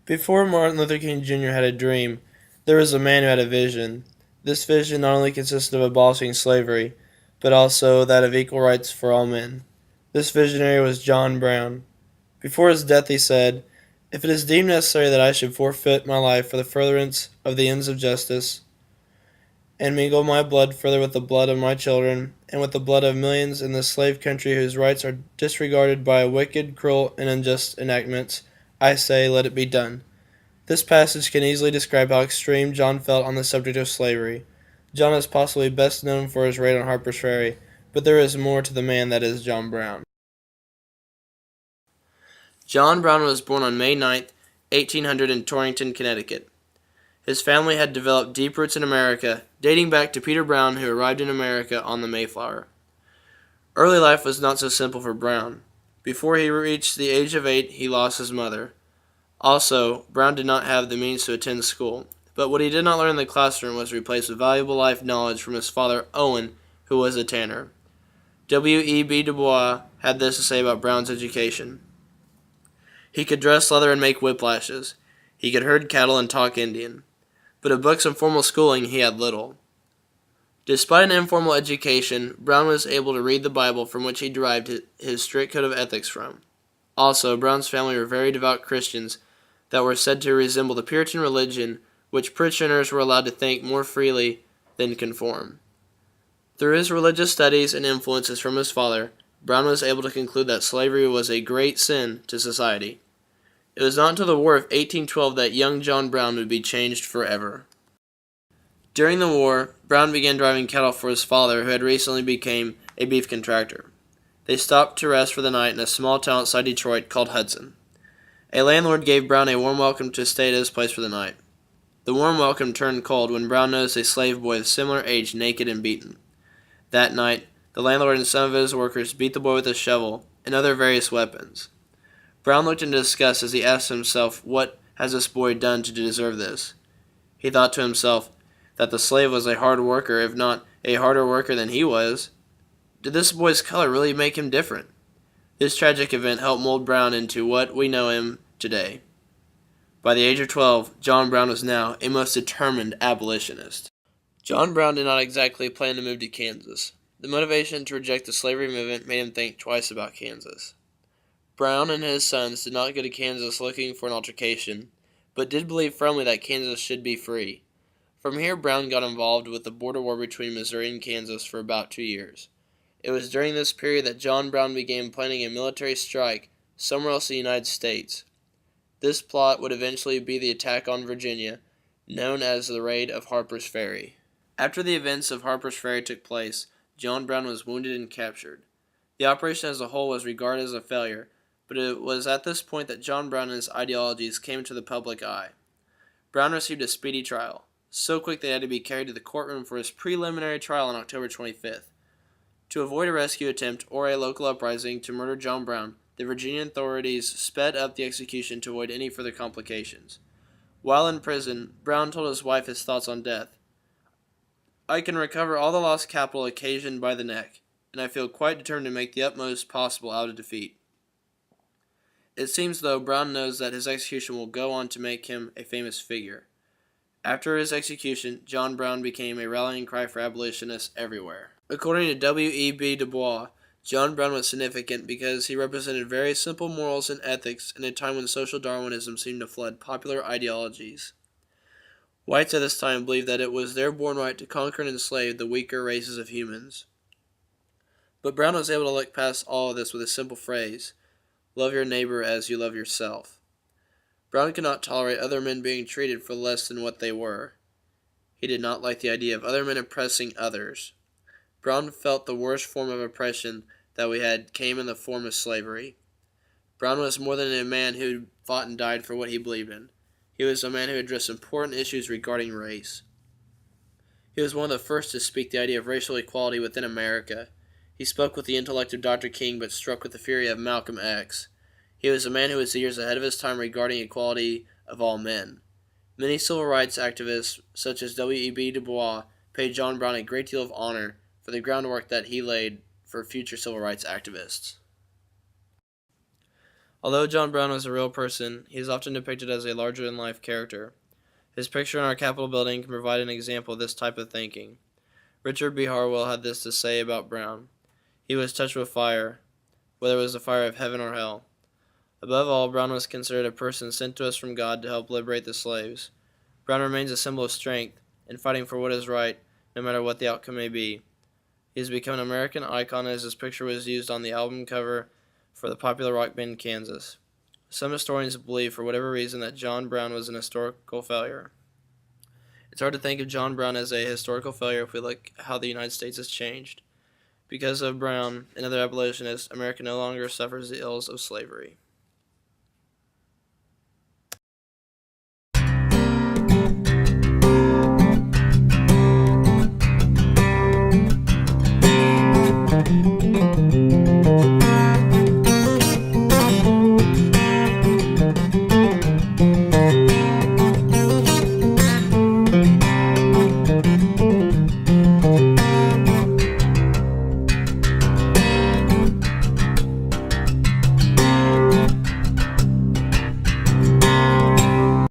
Before Martin Luther King Jr. had a dream, there was a man who had a vision. This vision not only consisted of abolishing slavery, but also that of equal rights for all men. This visionary was John Brown. Before his death, he said, "If it is deemed necessary that I should forfeit my life for the furtherance of the ends of justice, and mingle my blood further with the blood of my children, and with the blood of millions in this slave country whose rights are disregarded by wicked, cruel, and unjust enactments, I say, let it be done." This passage can easily describe how extreme John felt on the subject of slavery. John is possibly best known for his raid on Harper's Ferry, but there is more to the man that is John Brown. John Brown was born on May 9th, 1800 in Torrington, Connecticut. His family had developed deep roots in America, dating back to Peter Brown, who arrived in America on the Mayflower. Early life was not so simple for Brown. Before he reached the age of 8, he lost his mother. Also, Brown did not have the means to attend school, but what he did not learn in the classroom was replaced with valuable life knowledge from his father, Owen, who was a tanner. W.E.B. Du Bois had this to say about Brown's education. He could dress leather and make whiplashes. He could herd cattle and talk Indian. But of books and formal schooling he had little. Despite an informal education, Brown was able to read the Bible, from which he derived his strict code of ethics from. Also, Brown's family were very devout Christians that were said to resemble the Puritan religion, which parishioners were allowed to think more freely than conform. Through his religious studies and influences from his father, Brown was able to conclude that slavery was a great sin to society. It was not until the War of 1812 that young John Brown would be changed forever. During the war, Brown began driving cattle for his father, who had recently become a beef contractor. They stopped to rest for the night in a small town outside Detroit called Hudson. A landlord gave Brown a warm welcome to stay at his place for the night. The warm welcome turned cold when Brown noticed a slave boy of similar age naked and beaten. That night, the landlord and some of his workers beat the boy with a shovel and other various weapons. Brown looked in disgust as he asked himself, what has this boy done to deserve this? He thought to himself that the slave was a hard worker, if not a harder worker than he was. Did this boy's color really make him different? This tragic event helped mold Brown into what we know him today. By the age of 12, John Brown was now a most determined abolitionist. John Brown did not exactly plan to move to Kansas. The motivation to reject the slavery movement made him think twice about Kansas. Brown and his sons did not go to Kansas looking for an altercation, but did believe firmly that Kansas should be free. From here, Brown got involved with the border war between Missouri and Kansas for about 2 years. It was during this period that John Brown began planning a military strike somewhere else in the United States. This plot would eventually be the attack on Virginia, known as the Raid of Harper's Ferry. After the events of Harper's Ferry took place, John Brown was wounded and captured. The operation as a whole was regarded as a failure, but it was at this point that John Brown and his ideologies came to the public eye. Brown received a speedy trial, so quick that he had to be carried to the courtroom for his preliminary trial on October 25th. To avoid a rescue attempt or a local uprising to murder John Brown, the Virginia authorities sped up the execution to avoid any further complications. While in prison, Brown told his wife his thoughts on death. "I can recover all the lost capital occasioned by the neck, and I feel quite determined to make the utmost possible out of defeat." It seems, though, Brown knows that his execution will go on to make him a famous figure. After his execution, John Brown became a rallying cry for abolitionists everywhere. According to W.E.B. Du Bois, John Brown was significant because he represented very simple morals and ethics in a time when social Darwinism seemed to flood popular ideologies. Whites at this time believed that it was their born right to conquer and enslave the weaker races of humans. But Brown was able to look past all of this with a simple phrase: love your neighbor as you love yourself. Brown could not tolerate other men being treated for less than what they were. He did not like the idea of other men oppressing others. Brown felt the worst form of oppression that we had came in the form of slavery. Brown was more than a man who fought and died for what he believed in. He was a man who addressed important issues regarding race. He was one of the first to speak the idea of racial equality within America. He spoke with the intellect of Dr. King, but struck with the fury of Malcolm X. He was a man who was years ahead of his time regarding equality of all men. Many civil rights activists, such as W.E.B. Du Bois, paid John Brown a great deal of honor for the groundwork that he laid for future civil rights activists. Although John Brown was a real person, he is often depicted as a larger-than-life character. His picture in our Capitol building can provide an example of this type of thinking. Richard B. Harwell had this to say about Brown. He was touched with fire, whether it was the fire of heaven or hell. Above all, Brown was considered a person sent to us from God to help liberate the slaves. Brown remains a symbol of strength in fighting for what is right, no matter what the outcome may be. He has become an American icon as his picture was used on the album cover for the popular rock band Kansas. Some historians believe, for whatever reason, that John Brown was an historical failure. It's hard to think of John Brown as a historical failure if we look at how the United States has changed. Because of Brown and other abolitionists, America no longer suffers the ills of slavery.